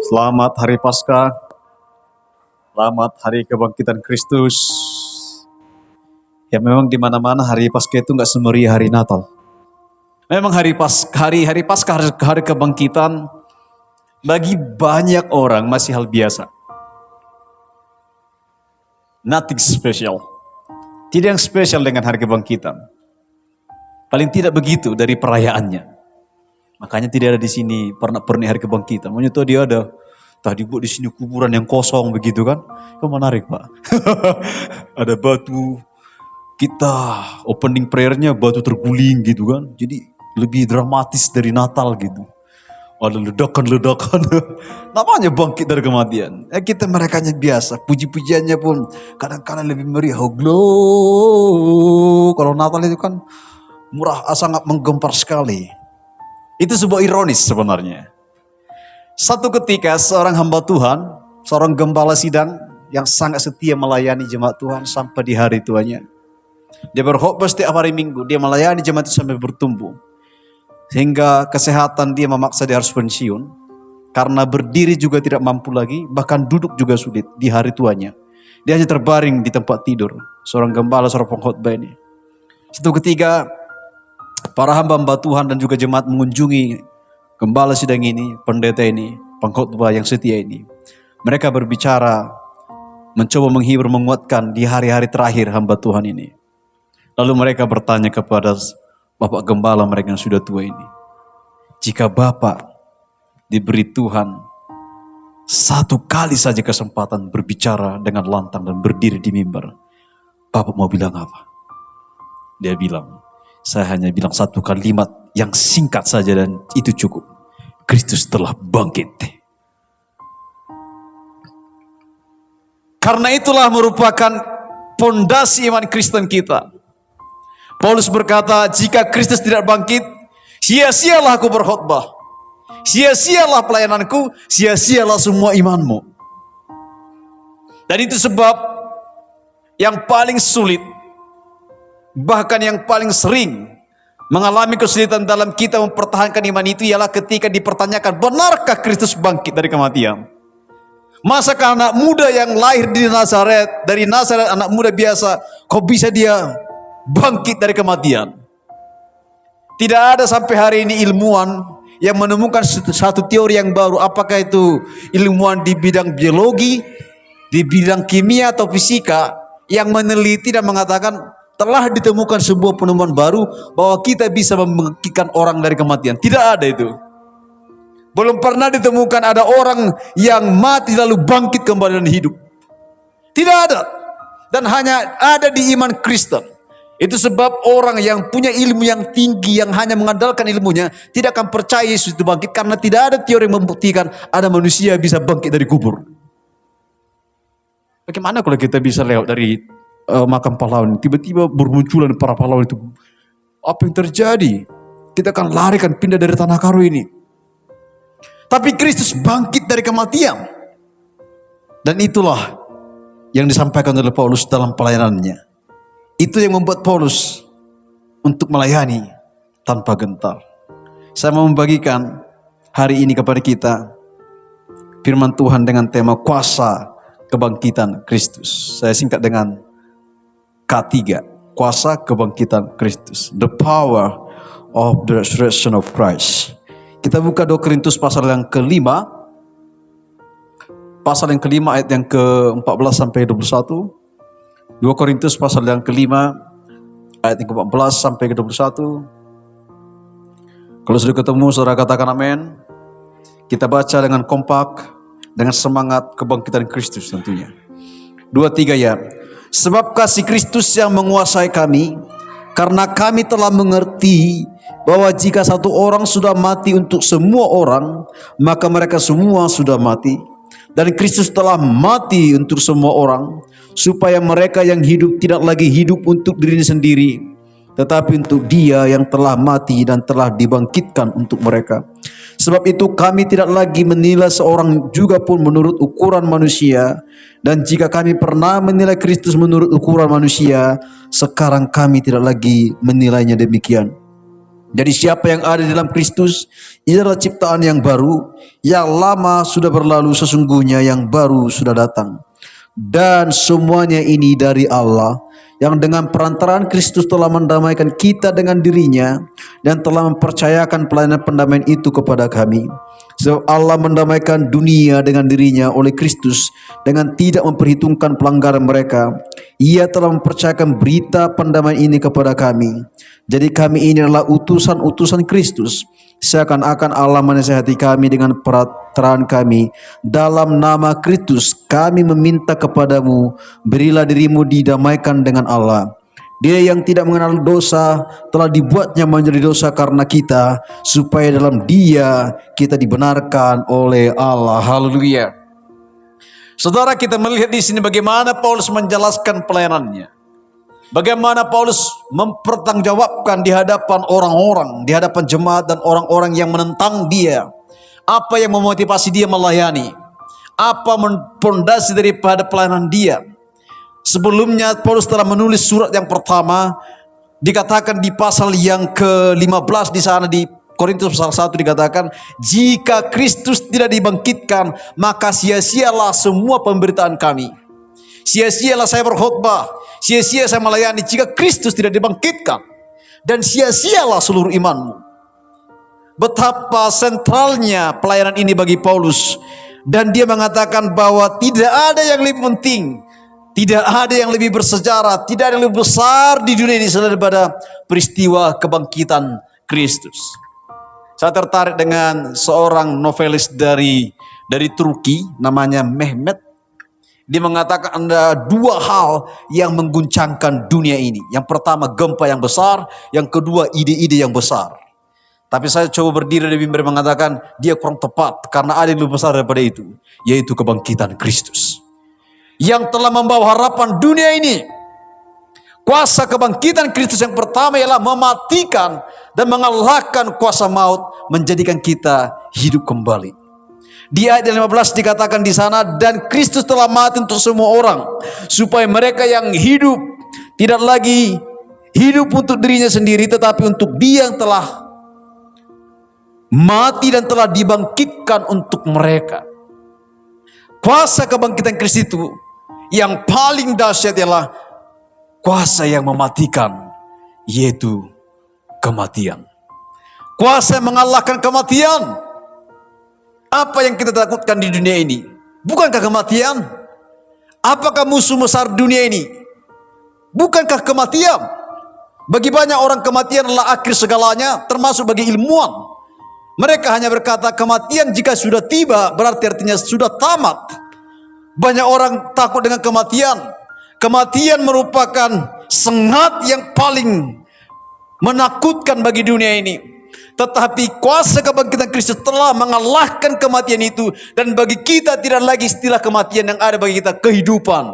Selamat Hari Paskah, selamat Hari Kebangkitan Kristus. Ya memang di mana-mana Hari Paskah itu nggak semeriah Hari Natal. Memang hari Paskah, hari Kebangkitan bagi banyak orang masih hal biasa. Nothing special. Tidak yang spesial dengan Hari Kebangkitan. Paling tidak begitu dari perayaannya. Makanya tidak ada di sini pernak-pernik Hari Kebangkitan. Makanya tuh dia ada tadi buat di sini kuburan yang kosong begitu kan? Itu menarik Pak. Ada batu. Kita opening prayer-nya batu terguling gitu kan. Jadi lebih dramatis dari Natal gitu. Ada ledakan-ledakan. Namanya bangkit dari kematian. Kita merekanya biasa. Puji-pujiannya pun kadang-kadang lebih meriah. Oh, glow. Kalau Natal itu kan murah, sangat menggempar sekali. Itu sebuah ironis sebenarnya. Satu ketika seorang hamba Tuhan, seorang gembala sidang yang sangat setia melayani jemaat Tuhan sampai di hari tuanya. Dia berkhotbah setiap hari Minggu, dia melayani jemaat itu sampai bertumbuh. Sehingga kesehatan dia memaksa dia harus pensiun. Karena berdiri juga tidak mampu lagi, bahkan duduk juga sulit di hari tuanya. Dia hanya terbaring di tempat tidur. Seorang gembala, seorang pengkhotbah ini. Satu ketika para hamba-hamba Tuhan dan juga jemaat mengunjungi gembala sidang ini, pendeta ini, pengkhotbah yang setia ini. Mereka berbicara, mencoba menghibur, menguatkan di hari-hari terakhir hamba Tuhan ini. Lalu mereka bertanya kepada Bapak Gembala mereka yang sudah tua ini. Jika Bapak diberi Tuhan satu kali saja kesempatan berbicara dengan lantang dan berdiri di mimbar, Bapak mau bilang apa? Dia bilang, saya hanya bilang satu kalimat yang singkat saja dan itu cukup. Kristus telah bangkit. Karena itulah merupakan fondasi iman Kristen kita. Paulus berkata, jika Kristus tidak bangkit, sia-sialah aku berkhotbah. Sia-sialah pelayananku, sia-sialah semua imanmu. Dan itu sebab yang paling sulit, bahkan yang paling sering mengalami kesulitan dalam kita mempertahankan iman itu ialah ketika dipertanyakan, benarkah Kristus bangkit dari kematian? Masakah anak muda yang lahir di Nazaret, dari Nazaret anak muda biasa, kok bisa dia bangkit dari kematian? Tidak ada sampai hari ini ilmuwan yang menemukan satu teori yang baru, apakah itu ilmuwan di bidang biologi, di bidang kimia atau fisika, yang meneliti dan mengatakan telah ditemukan sebuah penemuan baru bahwa kita bisa membangkitkan orang dari kematian. Tidak ada itu. Belum pernah ditemukan ada orang yang mati lalu bangkit kembali dan hidup. Tidak ada. Dan hanya ada di iman Kristen. Itu sebab orang yang punya ilmu yang tinggi, yang hanya mengandalkan ilmunya, tidak akan percaya Yesus itu bangkit, karena tidak ada teori yang membuktikan ada manusia bisa bangkit dari kubur. Bagaimana kalau kita bisa lewat dari makam pahlawan, tiba-tiba bermunculan para pahlawan itu? Apa yang terjadi? Kita akan larikan, pindah dari tanah karu ini. Tapi Kristus bangkit dari kematian. Dan itulah yang disampaikan oleh Paulus dalam pelayanannya. Itu yang membuat Paulus untuk melayani tanpa gentar. Saya mau membagikan hari ini kepada kita firman Tuhan dengan tema kuasa kebangkitan Kristus. Saya singkat dengan K3, kuasa kebangkitan Kristus. The power of the resurrection of Christ. Kita buka 2 Korintus pasal yang kelima. Pasal yang kelima ayat yang ke-14 sampai 21. 2 Korintus pasal yang kelima ayat yang ke-14 sampai ke-21. Kalau sudah ketemu, saudara katakan amin. Kita baca dengan kompak, dengan semangat kebangkitan Kristus tentunya. 2-3 ya. Sebab kasih Kristus yang menguasai kami, karena kami telah mengerti bahwa jika satu orang sudah mati untuk semua orang, maka mereka semua sudah mati. Dan Kristus telah mati untuk semua orang, supaya mereka yang hidup tidak lagi hidup untuk dirinya sendiri, tetapi untuk Dia yang telah mati dan telah dibangkitkan untuk mereka. Sebab itu kami tidak lagi menilai seorang juga pun menurut ukuran manusia. Dan jika kami pernah menilai Kristus menurut ukuran manusia, sekarang kami tidak lagi menilainya demikian. Jadi siapa yang ada di dalam Kristus, ia adalah ciptaan yang baru, yang lama sudah berlalu, sesungguhnya yang baru sudah datang. Dan semuanya ini dari Allah, yang dengan perantaraan Kristus telah mendamaikan kita dengan dirinya, dan telah mempercayakan pelayanan pendamaian itu kepada kami. Sebab Allah mendamaikan dunia dengan dirinya oleh Kristus, dengan tidak memperhitungkan pelanggaran mereka. Ia telah mempercayakan berita pendamaian ini kepada kami. Jadi kami ini adalah utusan-utusan Kristus, seakan-akan Allah menasihati kami dengan perantaraan kami. Dalam nama Kristus kami meminta kepadamu, berilah dirimu didamaikan dengan Allah. Dia yang tidak mengenal dosa telah dibuatnya menjadi dosa karena kita, supaya dalam Dia kita dibenarkan oleh Allah. Haleluya. Saudara, kita melihat di sini bagaimana Paulus menjelaskan pelayanannya. Bagaimana Paulus mempertanggungjawabkan di hadapan orang-orang, di hadapan jemaat dan orang-orang yang menentang dia. Apa yang memotivasi dia melayani? Apa pondasi daripada pelayanan dia? Sebelumnya Paulus telah menulis surat yang pertama, dikatakan di pasal yang ke-15 di sana di Korintus pasal 1 dikatakan, jika Kristus tidak dibangkitkan, maka sia-sialah semua pemberitaan kami. Sia-sialah saya berkhotbah, sia-sia saya melayani jika Kristus tidak dibangkitkan, dan sia-sialah seluruh imanmu. Betapa sentralnya pelayanan ini bagi Paulus, dan dia mengatakan bahwa tidak ada yang lebih penting, tidak ada yang lebih bersejarah, tidak ada yang lebih besar di dunia ini selain daripada peristiwa kebangkitan Kristus. Saya tertarik dengan seorang novelis dari Turki, namanya Mehmet. Dia mengatakan ada dua hal yang mengguncangkan dunia ini. Yang pertama gempa yang besar, yang kedua ide-ide yang besar. Tapi saya coba berdiri di mimbar mengatakan dia kurang tepat, karena ada yang lebih besar daripada itu, yaitu kebangkitan Kristus yang telah membawa harapan dunia ini. Kuasa kebangkitan Kristus yang pertama ialah mematikan dan mengalahkan kuasa maut, menjadikan kita hidup kembali. Di ayat 15 dikatakan di sana, dan Kristus telah mati untuk semua orang, supaya mereka yang hidup tidak lagi hidup untuk dirinya sendiri, tetapi untuk Dia yang telah mati dan telah dibangkitkan untuk mereka. Kuasa kebangkitan Kristus itu yang paling dahsyat ialah kuasa yang mematikan, yaitu kematian. Kuasa yang mengalahkan kematian. Apa yang kita takutkan di dunia ini? Bukankah kematian? Apakah musuh besar dunia ini? Bukankah kematian? Bagi banyak orang kematian adalah akhir segalanya, termasuk bagi ilmuwan. Mereka hanya berkata kematian jika sudah tiba berarti artinya sudah tamat. Banyak orang takut dengan kematian. Kematian merupakan sengat yang paling menakutkan bagi dunia ini. Tetapi kuasa kebangkitan Kristus telah mengalahkan kematian itu, dan bagi kita tidak lagi istilah kematian, yang ada bagi kita kehidupan.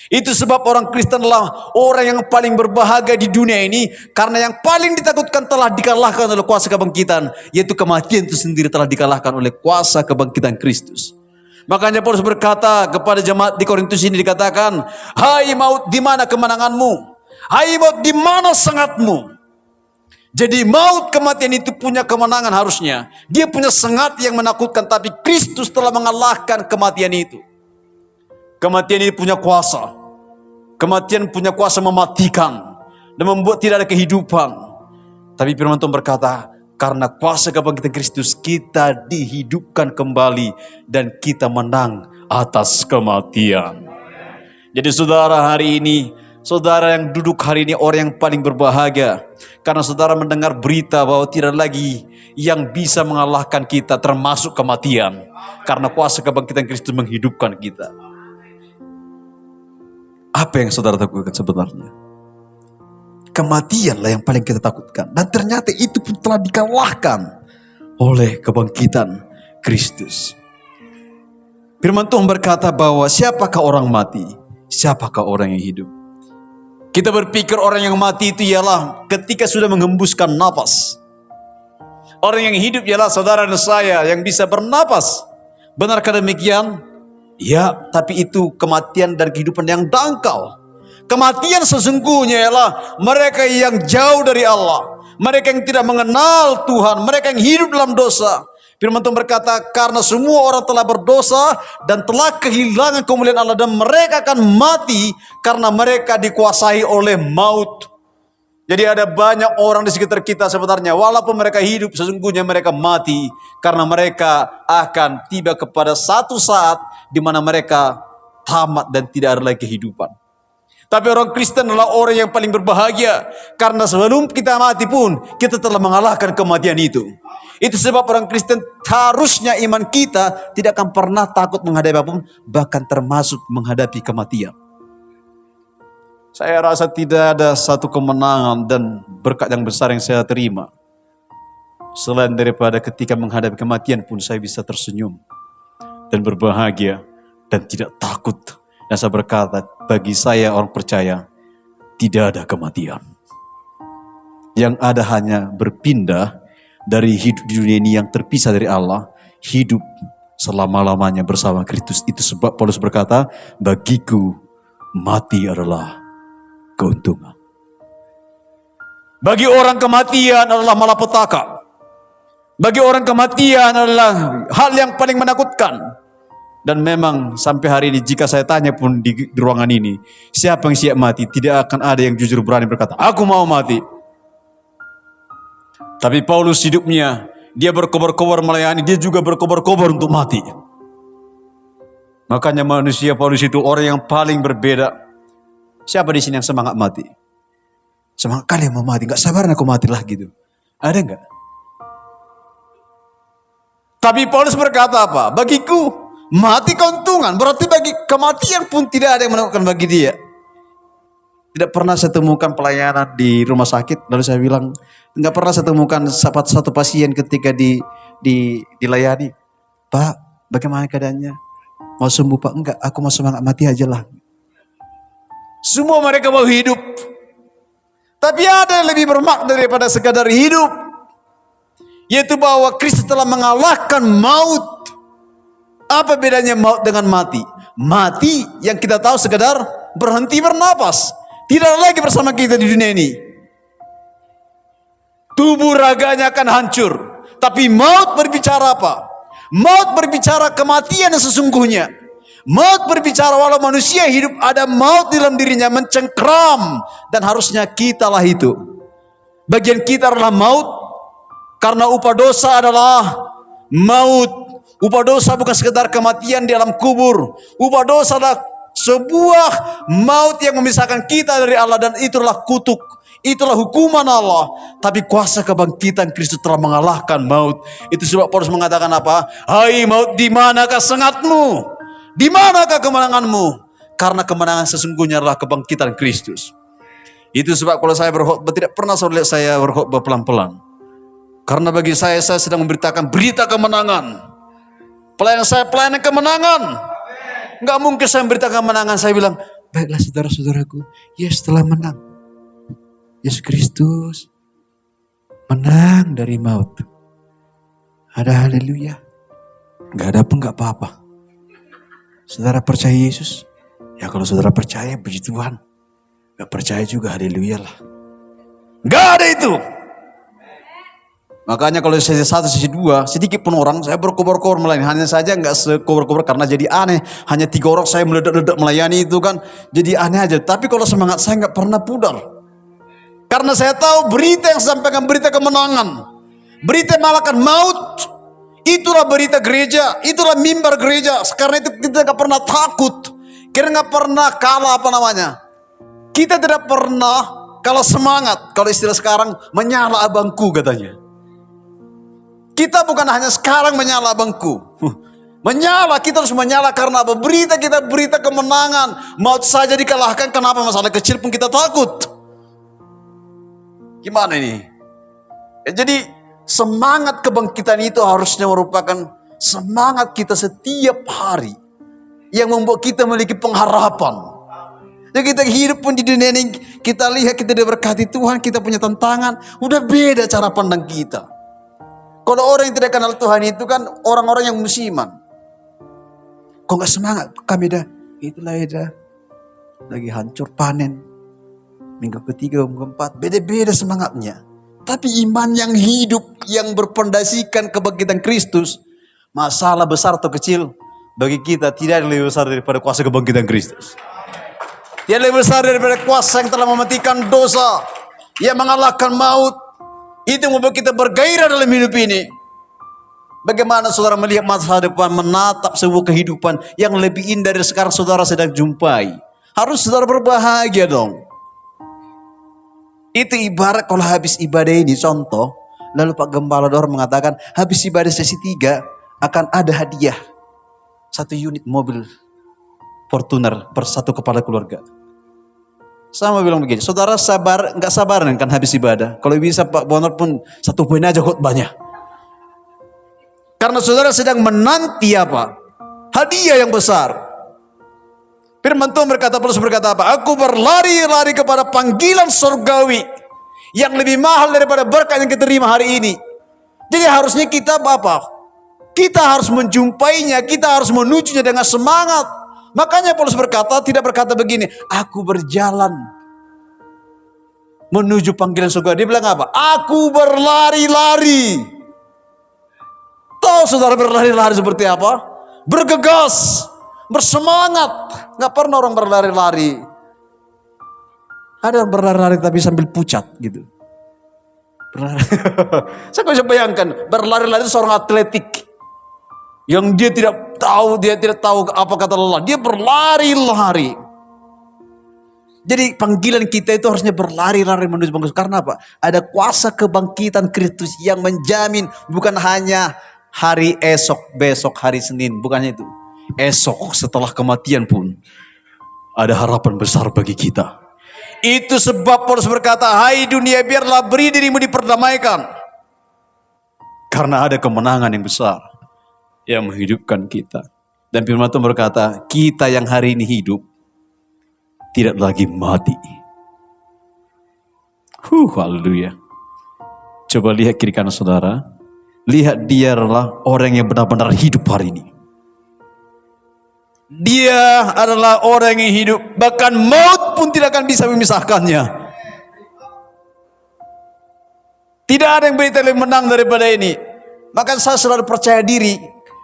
Itu sebab orang Kristen adalah orang yang paling berbahagia di dunia ini, karena yang paling ditakutkan telah dikalahkan oleh kuasa kebangkitan, yaitu kematian itu sendiri telah dikalahkan oleh kuasa kebangkitan Kristus. Makanya Paulus berkata kepada jemaat di Korintus ini, dikatakan, hai maut, di mana kemenanganmu? Hai maut, di mana sengatmu? Jadi maut, kematian itu punya kemenangan harusnya. Dia punya sengat yang menakutkan, tapi Kristus telah mengalahkan kematian itu. Kematian ini punya kuasa. Kematian punya kuasa mematikan dan membuat tidak ada kehidupan. Tapi firman Tuhan berkata, karena kuasa kebangkitan Kristus kita dihidupkan kembali dan kita menang atas kematian. Jadi saudara, hari ini, saudara yang duduk hari ini orang yang paling berbahagia, karena saudara mendengar berita bahwa tidak lagi yang bisa mengalahkan kita termasuk kematian, karena kuasa kebangkitan Kristus menghidupkan kita. Apa yang saudara takutkan sebenarnya? Kematianlah yang paling kita takutkan. Dan ternyata itu pun telah dikalahkan oleh kebangkitan Kristus. Firman Tuhan berkata bahwa siapakah orang mati? Siapakah orang yang hidup? Kita berpikir orang yang mati itu ialah ketika sudah menghembuskan nafas. Orang yang hidup ialah saudara dan saya yang bisa bernapas. Benarkah demikian? Ya, tapi itu kematian dan kehidupan yang dangkal. Kematian sesungguhnya ialah mereka yang jauh dari Allah. mereka yang tidak mengenal Tuhan, mereka yang hidup dalam dosa. Firman Tuhan berkata, karena semua orang telah berdosa dan telah kehilangan kemuliaan Allah, dan mereka akan mati karena mereka dikuasai oleh maut. Jadi ada banyak orang di sekitar kita sebenarnya, walaupun mereka hidup, sesungguhnya mereka mati karena mereka akan tiba kepada satu saat di mana mereka tamat dan tidak ada lagi kehidupan. Tapi orang Kristen adalah orang yang paling berbahagia, karena sebelum kita mati pun kita telah mengalahkan kematian itu. Itu sebab orang Kristen harusnya iman kita tidak akan pernah takut menghadapi apapun, bahkan termasuk menghadapi kematian. Saya rasa tidak ada satu kemenangan dan berkat yang besar yang saya terima selain daripada ketika menghadapi kematian pun saya bisa tersenyum dan berbahagia dan tidak takut. Dan saya berkata, bagi saya orang percaya tidak ada kematian. Yang ada hanya berpindah dari hidup di dunia ini yang terpisah dari Allah, hidup selama-lamanya bersama Kristus. Itu sebab Paulus berkata, bagiku mati adalah keuntungan. Bagi orang kematian adalah malapetaka. Bagi orang kematian adalah hal yang paling menakutkan. Dan memang sampai hari ini jika saya tanya pun di ruangan ini, siapa yang siap mati? Tidak akan ada yang jujur berani berkata, aku mau mati. Tapi Paulus hidupnya, dia berkobar-kobar melayani, dia juga berkobar-kobar untuk mati. Makanya manusia Paulus itu orang yang paling berbeda. Siapa di sini yang semangat mati? Semangat kali mau mati, gak sabar aku mati lah gitu. Ada gak? Tapi Paulus berkata apa? Bagiku mati keuntungan. Berarti bagi kematian pun tidak ada yang menakutkan bagi dia. Tidak pernah saya temukan pelayanan di rumah sakit, lalu saya bilang, gak pernah saya temukan satu pasien ketika dilayani. Pak, bagaimana keadaannya? Mau sembuh Pak? Enggak, aku mau semangat mati aja lah. Semua mereka mau hidup. Tapi ada yang lebih bermakna daripada sekadar hidup. Yaitu bahwa Kristus telah mengalahkan maut. Apa bedanya maut dengan mati? Mati yang kita tahu sekadar berhenti bernapas. Tidak lagi bersama kita di dunia ini. Tubuh raganya akan hancur. Tapi maut berbicara apa? Maut berbicara kematian yang sesungguhnya. Maut berbicara walau manusia hidup ada maut dalam dirinya mencengkram. Dan harusnya kitalah itu. Bagian kita adalah maut. Karena upah dosa adalah maut. Upah dosa bukan sekedar kematian di alam kubur. Upah dosa adalah sebuah maut yang memisahkan kita dari Allah. Dan itulah kutuk. Itulah hukuman Allah. Tapi kuasa kebangkitan Kristus telah mengalahkan maut. Itu sebab Paulus mengatakan apa? Hai maut, di manakah sengatmu? Di manakah kemenanganmu? Karena kemenangan sesungguhnya adalah kebangkitan Kristus. Itu sebab kalau saya berkhotbah tidak pernah lihat saya berkhotbah pelan-pelan. Karena bagi saya sedang memberitakan berita kemenangan. Pelayanan saya pelayanan kemenangan. Enggak mungkin saya memberitakan kemenangan. Saya bilang, baiklah saudara-saudaraku, Yesus telah menang. Yesus Kristus menang dari maut. Ada haleluya. Enggak ada pun enggak apa-apa. Saudara percaya Yesus? Ya kalau saudara percaya, puji Tuhan. Gak percaya juga, haleluya lah. Gak ada itu. Makanya kalau sesi 1, sesi 2, sedikit pun orang, saya berkobar-kobar melayani. Hanya saja gak sekobar-kobar karena jadi aneh. Hanya 3 orang saya meledak-ledak melayani itu kan. Jadi aneh aja. Tapi kalau semangat saya gak pernah pudar. Karena saya tahu berita yang saya sampaikan, berita kemenangan. Berita yang mengalahkan maut. Itulah berita gereja, itulah mimbar gereja. Karena itu kita gak pernah takut. Kita gak pernah kalah Kita tidak pernah kalah semangat. Kalau istilah sekarang, menyala abangku katanya. Kita bukan hanya sekarang menyala abangku. Menyala, kita harus menyala karena apa? Berita kita berita kemenangan. Maut saja dikalahkan, kenapa masalah kecil pun kita takut? Gimana ini? Jadi semangat kebangkitan itu harusnya merupakan semangat kita setiap hari yang membuat kita memiliki pengharapan. Jadi kita hidup pun di dunia ini, kita lihat kita diberkati Tuhan, kita punya tantangan, udah beda cara pandang kita. Kalau orang yang tidak kenal Tuhan itu kan orang-orang yang musiman. Kok gak semangat? Kami itulah lagi hancur panen. Minggu ketiga, minggu keempat, beda-beda semangatnya. Tapi iman yang hidup, yang berpondasikan kebangkitan Kristus, masalah besar atau kecil, bagi kita tidak ada lebih besar daripada kuasa kebangkitan Kristus. Tidak lebih besar daripada kuasa yang telah mematikan dosa, yang mengalahkan maut. Itu yang membuat kita bergairah dalam hidup ini. Bagaimana saudara melihat masa depan, menatap sebuah kehidupan yang lebih indah dari sekarang saudara sedang jumpai. Harus saudara berbahagia dong. Itu ibarat kalau habis ibadah ini, contoh, lalu Pak Gembala Dor mengatakan, habis ibadah sesi 3 akan ada hadiah 1 unit mobil Fortuner per 1 kepala keluarga. Sama bilang begini, saudara sabar, nggak sabar kan habis ibadah. Kalau bisa Pak Bonor pun 1 poin aja khotbahnya. Karena saudara sedang menanti apa? Hadiah yang besar. Firman Tuhan berkata, Paulus berkata apa? Aku berlari-lari kepada panggilan surgawi yang lebih mahal daripada berkat yang kita terima hari ini. Jadi harusnya kita apa? Kita harus menjumpainya, kita harus menujunya dengan semangat. Makanya Paulus berkata, tidak berkata begini, aku berjalan menuju panggilan surga. Dia bilang apa? Aku berlari-lari. Tahu saudara berlari-lari seperti apa? Bergegas, bersemangat. Gak pernah orang berlari-lari. Ada yang berlari-lari tapi sambil pucat gitu. Berlari. Saya bisa bayangkan, berlari-lari itu seorang atletik. Yang dia tidak tahu apa kata lelah. Dia berlari-lari. Jadi panggilan kita itu harusnya berlari-lari menuju panggilan. Karena apa? Ada kuasa kebangkitan Kristus yang menjamin bukan hanya hari esok, besok hari Senin. Bukannya itu. Esok setelah kematian pun ada harapan besar bagi kita. Itu sebab Paulus berkata, hai dunia biarlah beri dirimu diperdamaikan. Karena ada kemenangan yang besar yang menghidupkan kita. Dan firman Tuhan berkata, kita yang hari ini hidup tidak lagi mati. Haleluya. Coba lihat kiri kanan saudara. Lihat dia adalah orang yang benar-benar hidup hari ini. Dia adalah orang yang hidup. Bahkan maut pun tidak akan bisa memisahkannya. Tidak ada yang berita lebih menang daripada ini. Maka saya selalu percaya diri.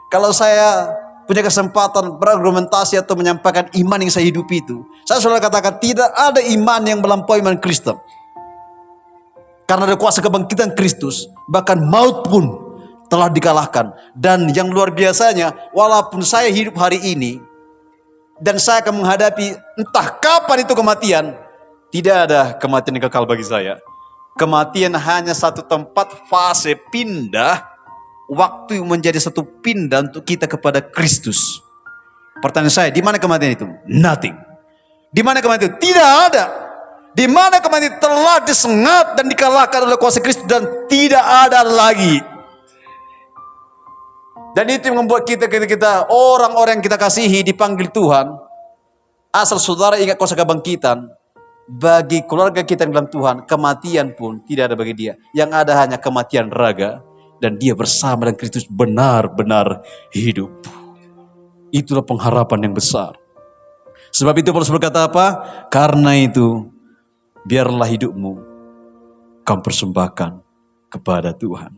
Kalau saya punya kesempatan berargumentasi atau menyampaikan iman yang saya hidupi itu, saya selalu katakan tidak ada iman yang melampaui iman Kristen. Karena ada kuasa kebangkitan Kristus, bahkan maut pun telah dikalahkan. Dan yang luar biasanya, walaupun saya hidup hari ini dan saya akan menghadapi entah kapan itu kematian, tidak ada kematian yang kekal bagi saya. Kematian hanya satu tempat, fase pindah, waktu menjadi satu pindah untuk kita kepada Kristus. Pertanyaan saya, di mana kematian itu? Nothing. Di mana kematian itu? Tidak ada. Di mana kematian telah disengat dan dikalahkan oleh kuasa Kristus dan tidak ada lagi. Dan itu yang membuat kita orang-orang yang kita kasihi dipanggil Tuhan. Asal saudara ingat kuasa kebangkitan, bagi keluarga kita yang dalam Tuhan, kematian pun tidak ada bagi dia. Yang ada hanya kematian raga. Dan dia bersama dengan Kristus benar-benar hidup. Itulah pengharapan yang besar. Sebab itu Paulus berkata apa? Karena itu, biarlah hidupmu kamu persembahkan kepada Tuhan.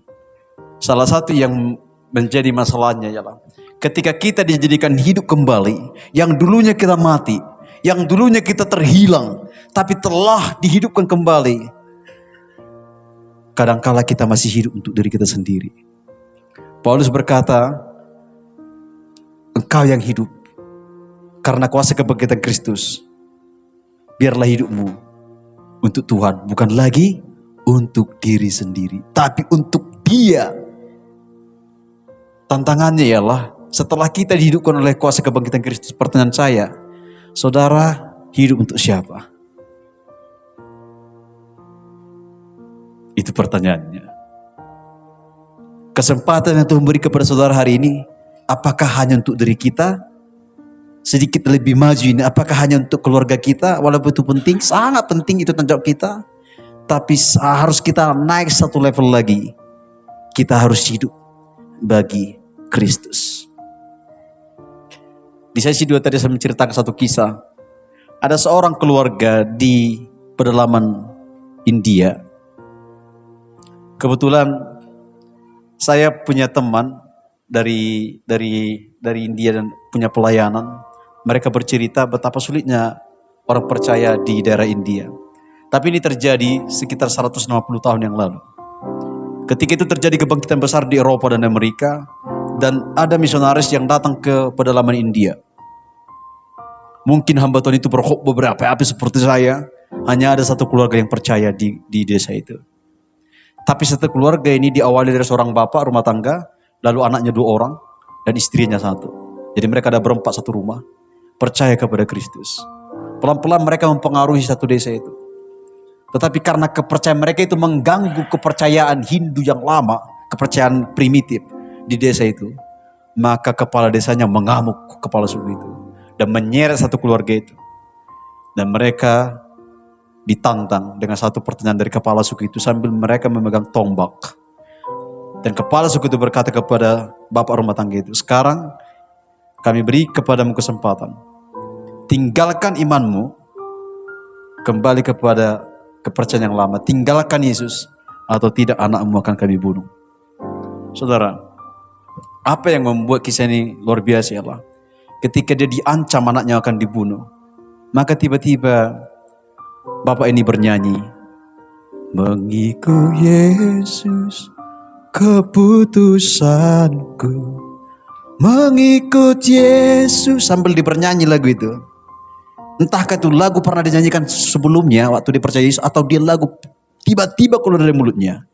Salah satu yang menjadi masalahnya ialah ketika kita dijadikan hidup kembali, yang dulunya kita mati, yang dulunya kita terhilang, tapi telah dihidupkan kembali. Kadangkala kita masih hidup untuk diri kita sendiri. Paulus berkata, engkau yang hidup karena kuasa kebangkitan Kristus, biarlah hidupmu untuk Tuhan, bukan lagi untuk diri sendiri, tapi untuk Dia. Tantangannya ialah setelah kita dihidupkan oleh kuasa kebangkitan Kristus, pertanyaan saya, saudara hidup untuk siapa? Itu pertanyaannya. Kesempatan yang Tuhan beri kepada saudara hari ini, apakah hanya untuk diri kita? Sedikit lebih maju ini, apakah hanya untuk keluarga kita? Walaupun itu penting, sangat penting, itu tanggung jawab kita. Tapi harus kita naik satu level lagi. Kita harus hidup bagi Kristus. Di sesi 2 tadi saya menceritakan satu kisah. Ada seorang keluarga di pedalaman India. Kebetulan saya punya teman dari India dan punya pelayanan. Mereka bercerita betapa sulitnya orang percaya di daerah India. Tapi ini terjadi sekitar 150 tahun yang lalu. Ketika itu terjadi kebangkitan besar di Eropa dan Amerika, dan ada misionaris yang datang ke pedalaman India. Mungkin hamba Tuhan itu berkhotbah berapi-api seperti saya, hanya ada satu keluarga yang percaya di desa itu. Tapi satu keluarga ini diawali dari seorang bapak rumah tangga, lalu anaknya 2 orang, dan istrinya 1. Jadi mereka ada berempat satu rumah, percaya kepada Kristus. Pelan-pelan mereka mempengaruhi satu desa itu. Tetapi karena kepercayaan mereka itu mengganggu kepercayaan Hindu yang lama, kepercayaan primitif di desa itu, maka kepala desanya mengamuk kepala suku itu dan menyeret satu keluarga itu. Dan mereka ditantang dengan satu pertanyaan dari kepala suku itu sambil mereka memegang tombak. Dan kepala suku itu berkata kepada bapak rumah tangga itu, sekarang kami beri kepadamu kesempatan. Tinggalkan imanmu, kembali kepada kepercayaan yang lama, tinggalkan Yesus, atau tidak anakmu akan kami bunuh. Saudara, apa yang membuat kisah ini luar biasa adalah ketika dia diancam anaknya akan dibunuh, maka tiba-tiba bapak ini bernyanyi, mengikut Yesus keputusanku, mengikut Yesus, sambil bernyanyi lagu itu. Entahkah itu lagu pernah dinyanyikan sebelumnya waktu dia percaya Yesus, atau dia lagu tiba-tiba keluar dari mulutnya.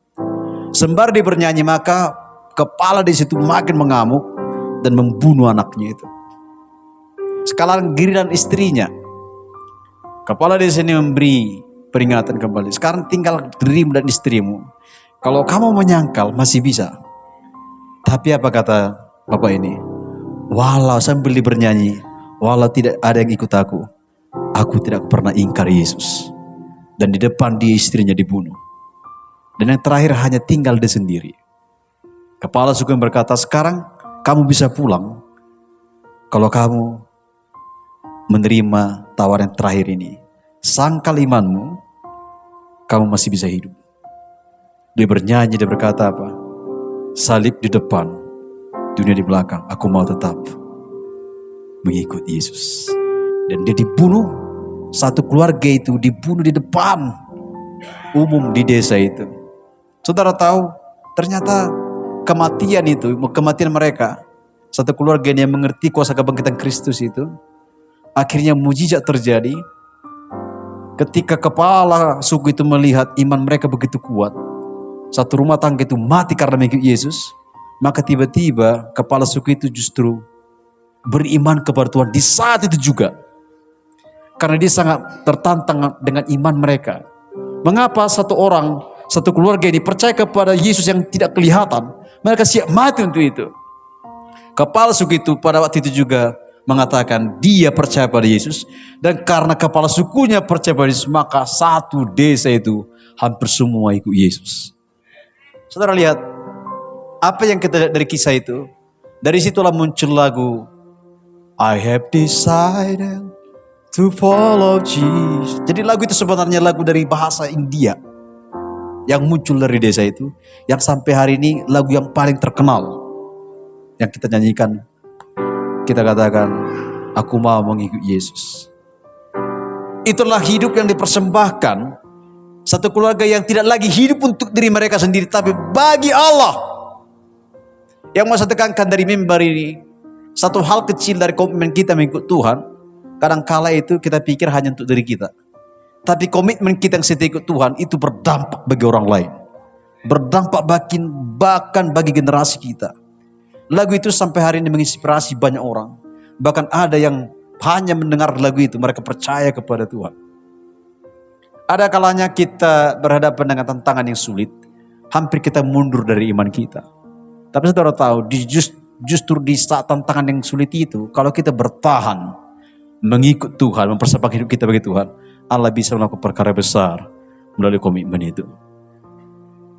Sembari dia bernyanyi, maka kepala di situ makin mengamuk dan membunuh anaknya itu. Sekarang giliran istrinya. Kepala di sini memberi peringatan kembali. Sekarang tinggal dirimu dan istrimu. Kalau kamu menyangkal masih bisa. Tapi apa kata bapak ini? Walau sambil dia bernyanyi, walau tidak ada yang ikut aku tidak pernah ingkar Yesus. Dan di depan dia istrinya dibunuh. Dan yang terakhir hanya tinggal dia sendiri. Kepala suku yang berkata, sekarang kamu bisa pulang kalau kamu menerima tawaran yang terakhir ini. Sangkal imanmu, kamu masih bisa hidup. Dia bernyanyi, dia berkata apa? Salib di depan, dunia di belakang, aku mau tetap mengikut Yesus. Dan dia dibunuh. Satu keluarga itu dibunuh di depan umum di desa itu. Saudara tahu, ternyata kematian mereka, satu keluarga yang mengerti kuasa kebangkitan Kristus itu, akhirnya mujizat terjadi. Ketika kepala suku itu melihat iman mereka begitu kuat, satu rumah tangga itu mati karena mengikut Yesus, maka tiba-tiba kepala suku itu justru beriman kepada Tuhan di saat itu juga. Karena dia sangat tertantang dengan iman mereka. Mengapa satu keluarga ini percaya kepada Yesus yang tidak kelihatan? Mereka siap mati untuk itu. Kepala suku itu pada waktu itu juga mengatakan dia percaya pada Yesus. Dan karena kepala sukunya percaya pada Yesus, maka satu desa itu hampir semua ikut Yesus. Saudara lihat, apa yang kita lihat dari kisah itu? Dari situlah muncul lagu I have decided to follow Jesus. Jadi lagu itu sebenarnya lagu dari bahasa India yang muncul dari desa itu, yang sampai hari ini lagu yang paling terkenal yang kita nyanyikan. Kita katakan, aku mau mengikut Yesus. Itulah hidup yang dipersembahkan satu keluarga yang tidak lagi hidup untuk diri mereka sendiri, tapi bagi Allah. Yang mau saya tekankan dari mimbar ini, satu hal kecil dari komitmen kita mengikut Tuhan, kadangkala itu kita pikir hanya untuk diri kita. Tapi komitmen kita yang setia ikut Tuhan itu berdampak bagi orang lain. Berdampak bahkan bagi generasi kita. Lagu itu sampai hari ini menginspirasi banyak orang. Bahkan ada yang hanya mendengar lagu itu, mereka percaya kepada Tuhan. Ada kalanya kita berhadapan dengan tantangan yang sulit, hampir kita mundur dari iman kita. Tapi saudara tahu, justru di saat tantangan yang sulit itu, kalau kita bertahan, mengikut Tuhan, mempersembahkan hidup kita bagi Tuhan, Allah bisa melakukan perkara besar melalui komitmen itu.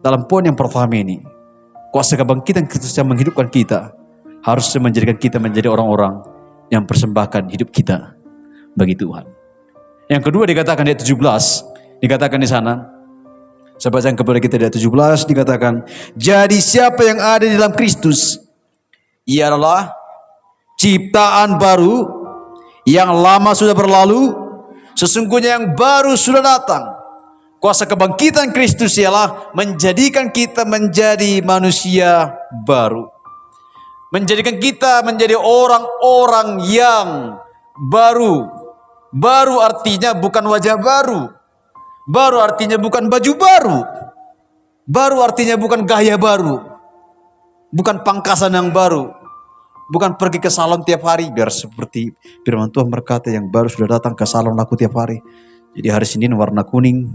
Dalam poin yang pertama ini, kuasa kebangkitan Kristus yang menghidupkan kita harusnya menjadikan kita menjadi orang-orang yang mempersembahkan hidup kita bagi Tuhan. Yang kedua dikatakan di ayat 17, dikatakan di sana, Saya bacakan kepada kita di ayat 17 dikatakan, jadi siapa yang ada di dalam Kristus, ia adalah ciptaan baru, yang lama sudah berlalu, sesungguhnya yang baru sudah datang. Kuasa kebangkitan Kristus ialah menjadikan kita menjadi manusia baru. Menjadikan kita menjadi orang-orang yang baru. Baru artinya bukan wajah baru. Baru artinya bukan baju baru. Baru artinya bukan gaya baru. Bukan pangkasan yang baru. Bukan pergi ke salon tiap hari. Biar seperti firman Tuhan berkata, yang baru sudah datang ke salon aku tiap hari. Jadi hari Senin warna kuning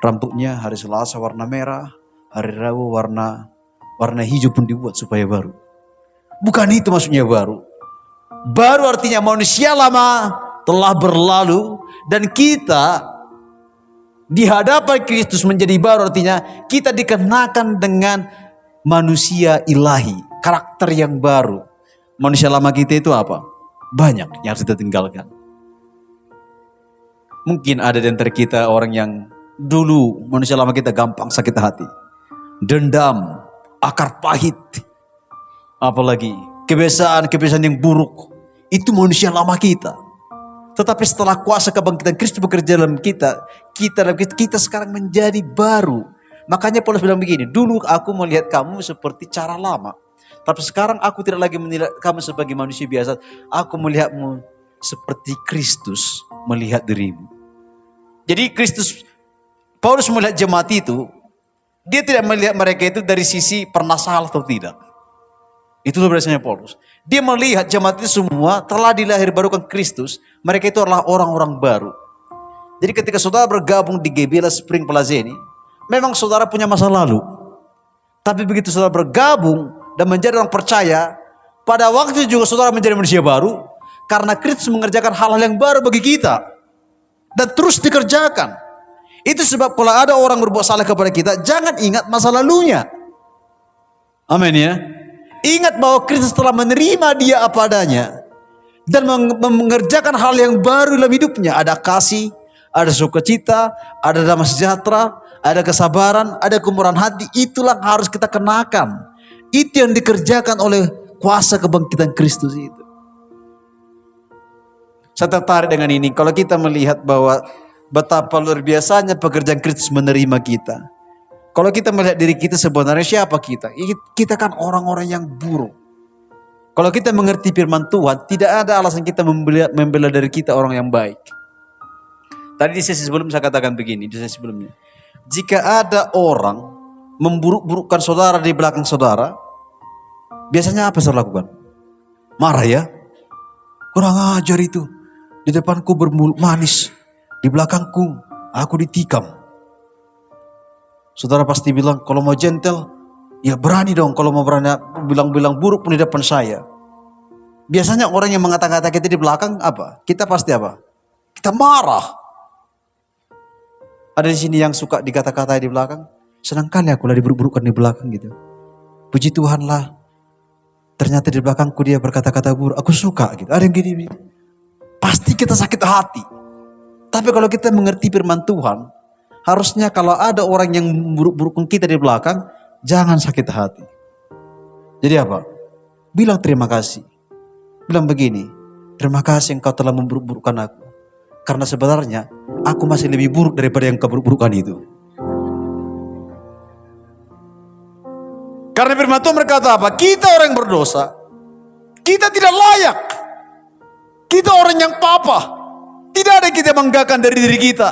rambutnya, hari Selasa warna merah, hari Rabu warna hijau pun dibuat supaya baru. Bukan itu maksudnya baru. Baru artinya manusia lama telah berlalu dan kita di hadapan Kristus menjadi baru, artinya kita dikenakan dengan manusia ilahi, karakter yang baru. Manusia lama kita itu apa? Banyak yang harus kita tinggalkan. Mungkin ada di antara kita orang yang dulu manusia lama kita gampang sakit hati, dendam, akar pahit, apalagi kebiasaan-kebiasaan yang buruk. Itu manusia lama kita. Tetapi setelah kuasa kebangkitan Kristus bekerja dalam kita sekarang menjadi baru. Makanya Paulus bilang begini, dulu aku melihat kamu seperti cara lama, tapi sekarang aku tidak lagi melihat kamu sebagai manusia biasa. Aku melihatmu seperti Kristus melihat dirimu. Jadi Paulus melihat jemaat itu, dia tidak melihat mereka itu dari sisi pernah salah atau tidak. Itulah biasanya Paulus. Dia melihat jemaat itu semua telah dilahirbarukan Kristus. Mereka itu adalah orang-orang baru. Jadi ketika saudara bergabung di Gebela Spring Plaza ini, memang saudara punya masa lalu. Tapi begitu saudara bergabung dan menjadi orang percaya, pada waktu itu juga saudara menjadi manusia baru. Karena Kristus mengerjakan hal-hal yang baru bagi kita. Dan terus dikerjakan. Itu sebab kalau ada orang berbuat salah kepada kita, jangan ingat masa lalunya. Amin ya. Ingat bahwa Kristus telah menerima dia apa adanya dan mengerjakan hal yang baru dalam hidupnya. Ada kasih, ada sukacita, ada damai sejahtera, ada kesabaran, ada kemurahan hati. Itulah yang harus kita kenakan. Itu yang dikerjakan oleh kuasa kebangkitan Kristus itu. Saya tertarik dengan ini. Kalau kita melihat bahwa betapa luar biasanya pekerjaan Kristus menerima kita. Kalau kita melihat diri kita sebenarnya siapa kita? Kita kan orang-orang yang buruk. Kalau kita mengerti firman Tuhan, tidak ada alasan kita membela dari kita orang yang baik. Tadi di sesi sebelum saya katakan begini, di sesi sebelumnya. Jika ada orang memburuk-burukkan saudara di belakang saudara, biasanya apa saudara lakukan? Marah ya? Kurang ajar itu. Di depanku bermulut manis, di belakangku aku ditikam. Saudara pasti bilang, kalau mau gentle, ya berani dong. Kalau mau berani bilang-bilang buruk pun di depan saya. Biasanya orang yang mengata-ngata kita di belakang apa? Kita pasti apa? Kita marah. Ada di sini yang suka dikata-katai di belakang. Senang kali aku lah diburuk-burukkan di belakang gitu. Puji Tuhan lah. Ternyata di belakangku dia berkata-kata buruk. Aku suka gitu. Ada yang gini. Pasti kita sakit hati. Tapi kalau kita mengerti firman Tuhan, harusnya kalau ada orang yang buruk-burukkan kita di belakang, jangan sakit hati. Jadi apa? Bilang terima kasih. Bilang begini, terima kasih engkau telah memburuk-burukkan aku. Karena sebenarnya aku masih lebih buruk daripada yang kau buruk-burukkan itu. Karena firman Tuhan berkata apa? Kita orang yang berdosa. Kita tidak layak. Kita orang yang papa. Tidak ada yang kita banggakan dari diri kita.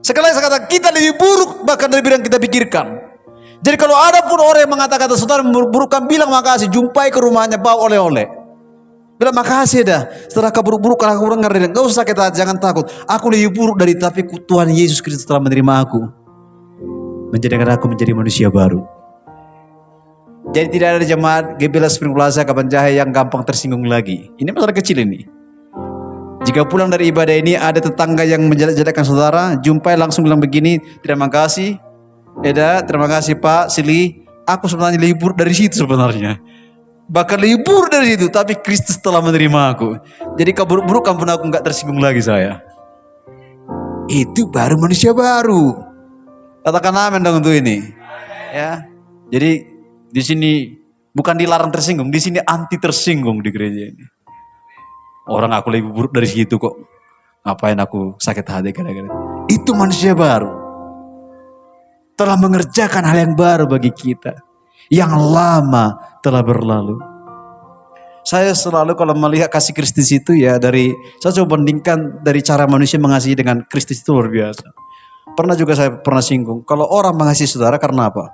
Sekali lagi saya katakan, kita lebih buruk bahkan dari yang kita pikirkan. Jadi kalau ada pun orang yang mengatakan saudara memburukkan, bilang makasih. Jumpai ke rumahnya, bawa oleh-oleh. Bilang makasih dah. Setelah keburuk-burukan aku dengar, gak usah sakit hati, jangan takut. Aku lebih buruk dari, tapi Tuhan Yesus Kristus telah menerima aku. Menjadikan aku menjadi manusia baru. Jadi tidak ada jemaat Gebela Spring Plaza Kabanjahe yang gampang tersinggung lagi. Ini masalah kecil ini. Jika pulang dari ibadah ini ada tetangga yang menjelek-jelekkan saudara, jumpai langsung bilang begini, terima kasih Eda, terima kasih Pak Sili, aku sebenarnya lebih buruk dari situ sebenarnya. Bahkan lebih buruk dari situ, tapi Kristus telah menerima aku. Jadi keburuk-burukan pun aku gak tersinggung lagi saya. Itu baru manusia baru. Katakan amin dong untuk ini. Ya. Jadi di sini bukan dilarang tersinggung, di sini anti tersinggung di gereja ini. Orang aku lebih buruk dari situ kok. Ngapain aku sakit hati gara-gara. Itu manusia baru. Telah mengerjakan hal yang baru bagi kita. Yang lama telah berlalu. Saya selalu kalau melihat kasih Kristus itu ya saya coba bandingkan dari cara manusia mengasihi dengan Kristus itu luar biasa. Pernah juga saya singgung, kalau orang mengasihi saudara karena apa?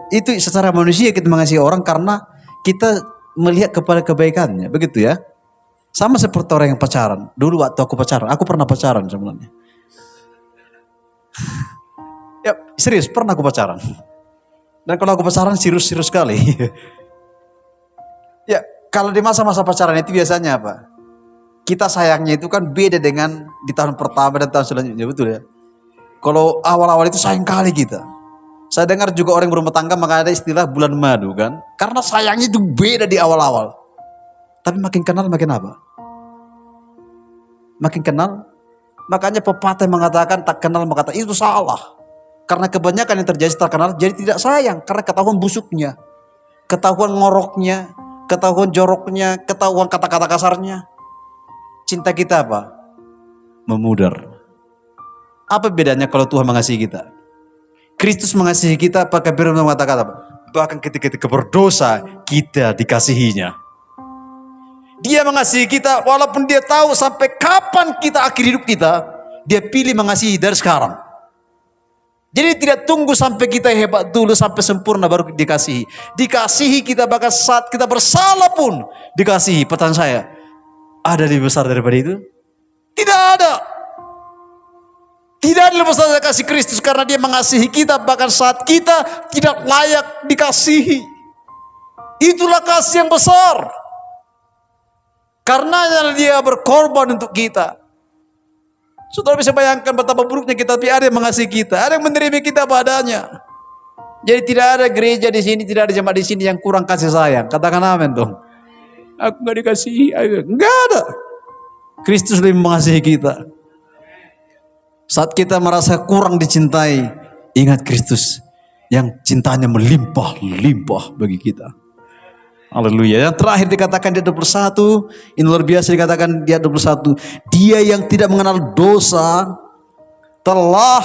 Itu secara manusia kita mengasihi orang karena kita melihat kepada kebaikannya, begitu ya. Sama seperti orang yang pacaran. Dulu waktu aku pacaran, aku pernah pacaran sebenarnya. Ya serius, pernah aku pacaran. Dan kalau aku pacaran serius sekali. Ya kalau di masa-masa pacaran itu biasanya apa? Kita sayangnya itu kan beda dengan di tahun pertama dan tahun selanjutnya, betul ya. Kalau awal-awal itu sayang kali kita. Saya dengar juga orang yang berumah tangga maka ada istilah bulan madu kan. Karena sayangnya itu beda di awal-awal. Tapi makin kenal makin apa? Makin kenal. Makanya pepatah mengatakan tak kenal maka tak, itu salah. Karena kebanyakan yang terjadi setelah kenal jadi tidak sayang. Karena ketahuan busuknya. Ketahuan ngoroknya. Ketahuan joroknya. Ketahuan kata-kata kasarnya. Cinta kita apa? Memudar. Apa bedanya kalau Tuhan mengasihi kita? Kristus mengasihi kita, pakai firman mengatakan apa? Bahkan ketika berdosa, kita dikasihinya. Dia mengasihi kita, walaupun dia tahu sampai kapan kita akhir hidup kita, dia pilih mengasihi dari sekarang. Jadi tidak tunggu sampai kita hebat dulu, sampai sempurna baru dikasihi. Dikasihi kita bahkan saat kita bersalah pun dikasihi. Pertanyaan saya, ada lebih besar daripada itu? Tidak ada. Tidak ada lebih besar dari kasih Kristus karena dia mengasihi kita bahkan saat kita tidak layak dikasihi. Itulah kasih yang besar. Karena dia berkorban untuk kita. Saudara bisa bayangkan betapa buruknya kita, tapi ada yang mengasihi kita, ada yang menerima kita padanya. Jadi tidak ada gereja di sini, tidak ada jemaat di sini yang kurang kasih sayang. Katakan amin dong. Aku nggak dikasihi, nggak ada. Kristus lebih mengasihi kita. Saat kita merasa kurang dicintai, ingat Kristus yang cintanya melimpah-limpah bagi kita. Haleluya. Yang terakhir dikatakan di ayat 21, ini luar biasa dikatakan di ayat 21. Dia yang tidak mengenal dosa telah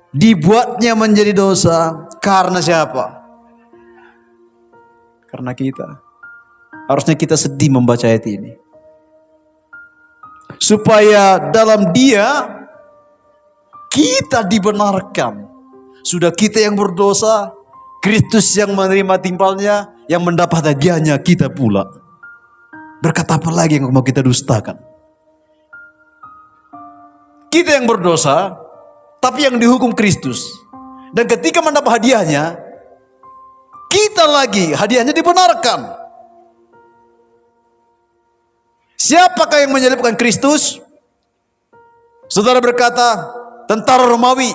dibuatnya menjadi dosa karena siapa? Karena kita. Harusnya kita sedih membaca ayat ini. Supaya dalam dia kita dibenarkan. Sudah kita yang berdosa, Kristus yang menerima timpalnya, yang mendapat hadiahnya kita pula. Berkata apa lagi yang mau kita dustakan? Kita yang berdosa, tapi yang dihukum Kristus. Dan ketika mendapat hadiahnya, kita lagi hadiahnya dibenarkan. Siapakah yang menyalibkan Kristus? Saudara berkata, tentara Romawi.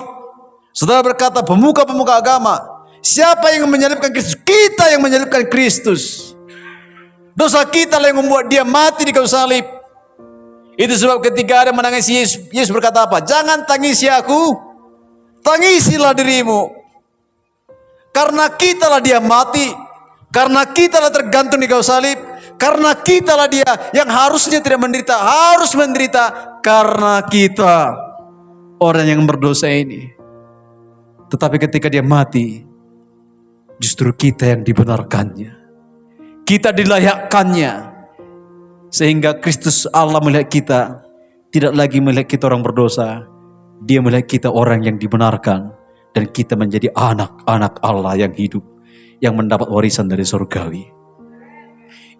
Saudara berkata, pemuka-pemuka agama. Siapa yang menyalibkan Kristus? Kita yang menyalibkan Kristus. Dosa kita lah yang membuat dia mati di kayu salib. Itu sebab ketika ada menangisi Yesus berkata apa? Jangan tangisi aku, tangisilah dirimu. Karena kita lah dia mati. Karena kita lah tergantung di kayu salib. Karena kita lah dia yang harusnya tidak menderita, harus menderita karena kita orang yang berdosa ini. Tetapi ketika dia mati, justru kita yang dibenarkannya. Kita dilayakkannya. Sehingga Kristus Allah melihat kita, tidak lagi melihat kita orang berdosa. Dia melihat kita orang yang dibenarkan. Dan kita menjadi anak-anak Allah yang hidup, yang mendapat warisan dari surgawi.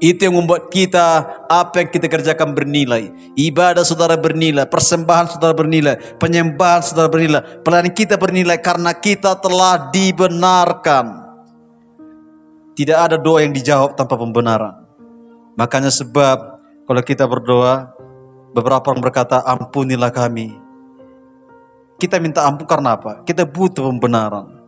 Itu yang membuat kita, apa yang kita kerjakan bernilai. Ibadah saudara bernilai, persembahan saudara bernilai, penyembahan saudara bernilai, pelayanan kita bernilai karena kita telah dibenarkan. Tidak ada doa yang dijawab tanpa pembenaran. Makanya sebab kalau kita berdoa, beberapa orang berkata ampunilah kami. Kita minta ampun karena apa? Kita butuh pembenaran.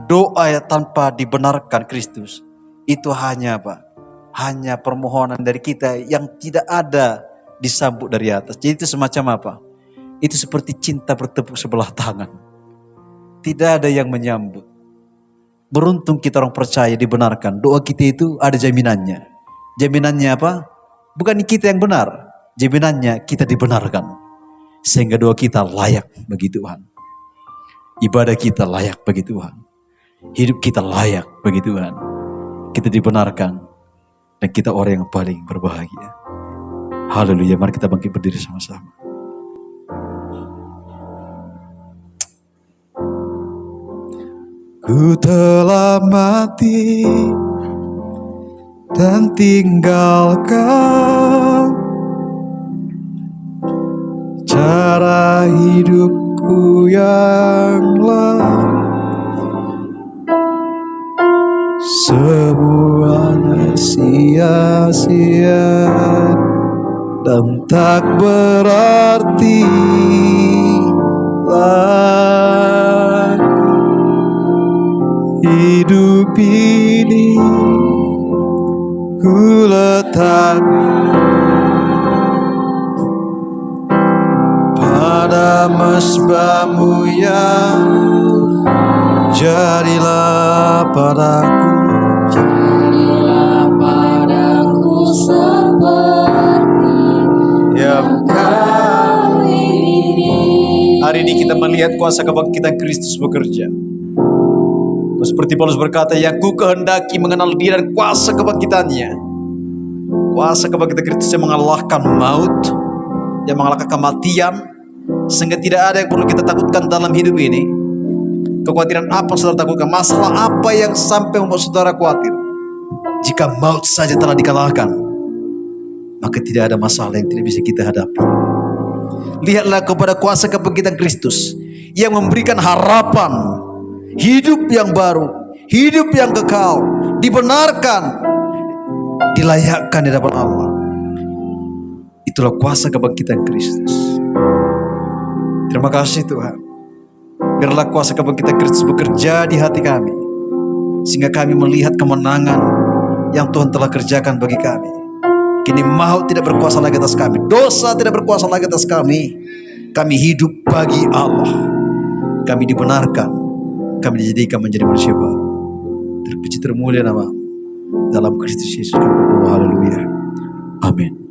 Doa tanpa dibenarkan Kristus itu hanya apa? Hanya permohonan dari kita yang tidak ada disambut dari atas. Jadi itu semacam apa? itu seperti cinta bertepuk sebelah tangan. Tidak ada yang menyambut. Beruntung kita orang percaya dibenarkan. Doa kita itu ada jaminannya. Jaminannya apa? Bukan kita yang benar. Jaminannya kita dibenarkan. Sehingga doa kita layak bagi Tuhan. Ibadah kita layak bagi Tuhan. Hidup kita layak bagi Tuhan. Kita dibenarkan. Dan kita orang yang paling berbahagia. Haleluya. Mari kita bangkit berdiri sama-sama. Ku telah mati dan tinggalkan cara hidupku yang lalu. Semuanya sia-sia dan tak berarti lagi. Hidup ini ku letak pada mesbahmu yang jadilah padaku. Jadilah padaku seperti yang kau ingini. Hari ini kita melihat kuasa kebangkitan Kristus bekerja. Seperti Paulus berkata, yang ku kehendaki mengenal dia dan kuasa kebangkitannya. Kuasa kebangkitan Kristus yang mengalahkan maut, yang mengalahkan kematian, sehingga tidak ada yang perlu kita takutkan dalam hidup ini. Kekhawatiran apa yang saudara takutkan? Masalah apa yang sampai membuat saudara khawatir? Jika maut saja telah dikalahkan, maka tidak ada masalah yang tidak bisa kita hadapi. Lihatlah kepada kuasa kebangkitan Kristus yang memberikan harapan, hidup yang baru, hidup yang kekal, dibenarkan, dilayakkan di hadapan Allah. Itulah kuasa kebangkitan Kristus. Terima kasih Tuhan. Biarlah kuasa kebangkitan Kristus bekerja di hati kami, sehingga kami melihat kemenangan yang Tuhan telah kerjakan bagi kami. Kini maut tidak berkuasa lagi atas kami, dosa tidak berkuasa lagi atas kami. Kami hidup bagi Allah. Kami dibenarkan, kami dijadikan menjadi manusia baru. Terpuji termulia nama dalam Kristus Yesus kami berdoa. Haleluya. Amin.